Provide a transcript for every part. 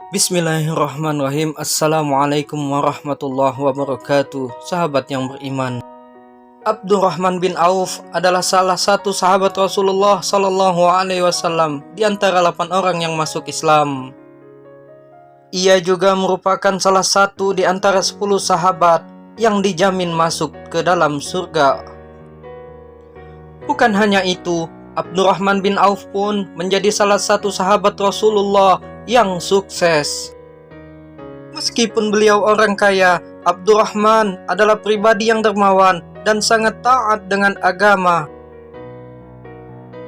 Bismillahirrahmanirrahim. Assalamualaikum warahmatullahi wabarakatuh. Sahabat yang beriman, Abdurrahman bin Auf adalah salah satu sahabat Rasulullah Sallallahu Alaihi Wasallam di antara 8 orang yang masuk Islam. Ia juga merupakan salah satu di antara 10 sahabat yang dijamin masuk ke dalam surga. Bukan hanya itu, Abdurrahman bin Auf pun menjadi salah satu sahabat Rasulullah yang sukses. Meskipun beliau orang kaya, Abdurrahman adalah pribadi yang dermawan dan sangat taat dengan agama.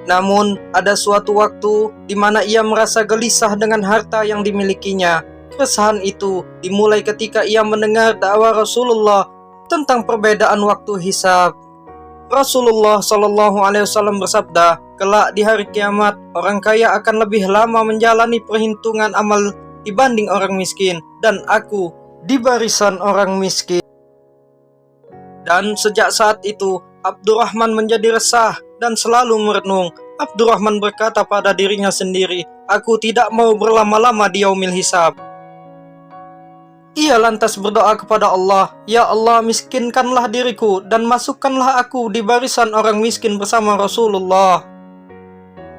Namun, ada suatu waktu di mana ia merasa gelisah dengan harta yang dimilikinya. Keresahan itu dimulai ketika ia mendengar dakwah Rasulullah tentang perbedaan waktu hisab. Rasulullah Shallallahu Alaihi Wasallam bersabda, kelak di hari kiamat, orang kaya akan lebih lama menjalani perhitungan amal dibanding orang miskin, dan aku di barisan orang miskin. Dan sejak saat itu, Abdurrahman menjadi resah dan selalu merenung. Abdurrahman berkata pada dirinya sendiri, aku tidak mau berlama-lama di yaumil hisab. Ia lantas berdoa kepada Allah, ya Allah, miskinkanlah diriku dan masukkanlah aku di barisan orang miskin bersama Rasulullah.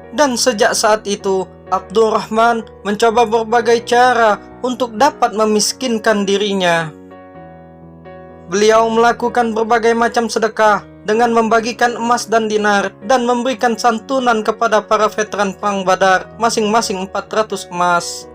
Dan sejak saat itu, Abdurrahman mencoba berbagai cara untuk dapat memiskinkan dirinya. Beliau melakukan berbagai macam sedekah dengan membagikan emas dan dinar dan memberikan santunan kepada para veteran perang Badar, masing-masing 400 emas.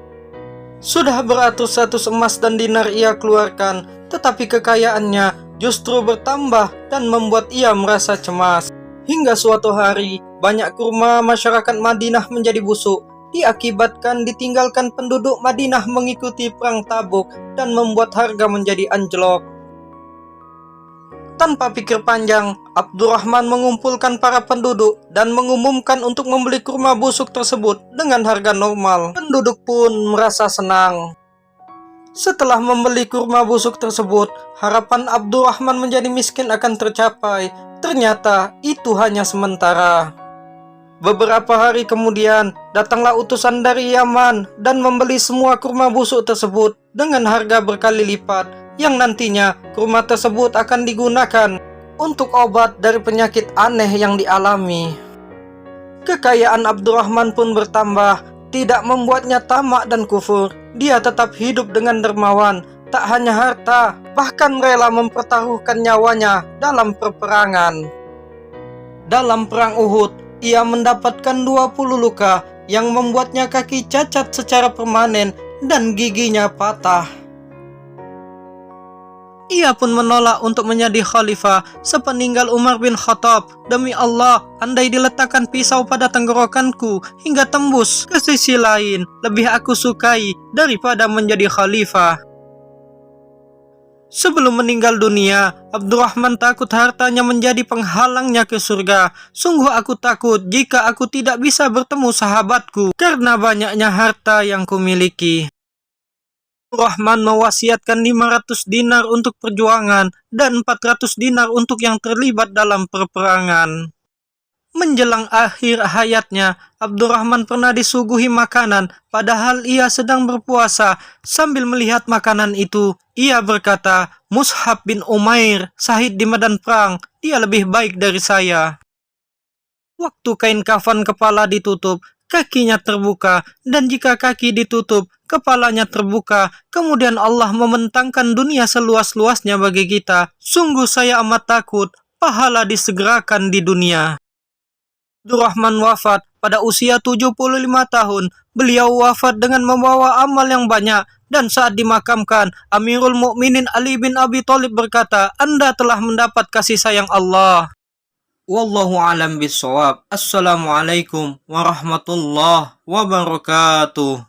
Sudah beratus-ratus emas dan dinar ia keluarkan, tetapi kekayaannya justru bertambah dan membuat ia merasa cemas. Hingga suatu hari, banyak kurma masyarakat Madinah menjadi busuk, diakibatkan ditinggalkan penduduk Madinah mengikuti perang Tabuk dan membuat harga menjadi anjlok. Tanpa pikir panjang, Abdurrahman mengumpulkan para penduduk dan mengumumkan untuk membeli kurma busuk tersebut dengan harga normal. Penduduk pun merasa senang. Setelah membeli kurma busuk tersebut, harapan Abdurrahman menjadi miskin akan tercapai. Ternyata itu hanya sementara. Beberapa hari kemudian, datanglah utusan dari Yaman dan membeli semua kurma busuk tersebut dengan harga berkali lipat, yang nantinya kurma tersebut akan digunakan untuk obat dari penyakit aneh yang dialami. Kekayaan Abdurrahman pun bertambah, tidak membuatnya tamak dan kufur. Dia tetap hidup dengan dermawan, tak hanya harta, bahkan rela mempertaruhkan nyawanya dalam peperangan. Dalam perang Uhud, ia mendapatkan 20 luka yang membuatnya kaki cacat secara permanen dan giginya patah. Ia pun menolak untuk menjadi khalifah sepeninggal Umar bin Khattab. Demi Allah, andai diletakkan pisau pada tenggorokanku hingga tembus ke sisi lain, lebih aku sukai daripada menjadi khalifah. Sebelum meninggal dunia, Abdurrahman takut hartanya menjadi penghalangnya ke surga. Sungguh aku takut jika aku tidak bisa bertemu sahabatku karena banyaknya harta yang kumiliki. Abdurrahman mewasiatkan 500 dinar untuk perjuangan dan 400 dinar untuk yang terlibat dalam peperangan. Menjelang akhir hayatnya, Abdurrahman pernah disuguhi makanan padahal ia sedang berpuasa. Sambil melihat makanan itu, ia berkata, Mus'hab bin Umair syahid di medan perang, dia lebih baik dari saya. Waktu kain kafan kepala ditutup, kakinya terbuka, dan jika kaki ditutup, kepalanya terbuka. Kemudian Allah membentangkan dunia seluas-luasnya bagi kita. Sungguh saya amat takut, pahala disegerakan di dunia. Abdurrahman wafat pada usia 75 tahun. Beliau wafat dengan membawa amal yang banyak, dan saat dimakamkan, Amirul Mukminin Ali bin Abi Thalib berkata, Anda telah mendapat kasih sayang Allah. Wallahu a'lam bishawab. Assalamualaikum warahmatullahi wabarakatuh.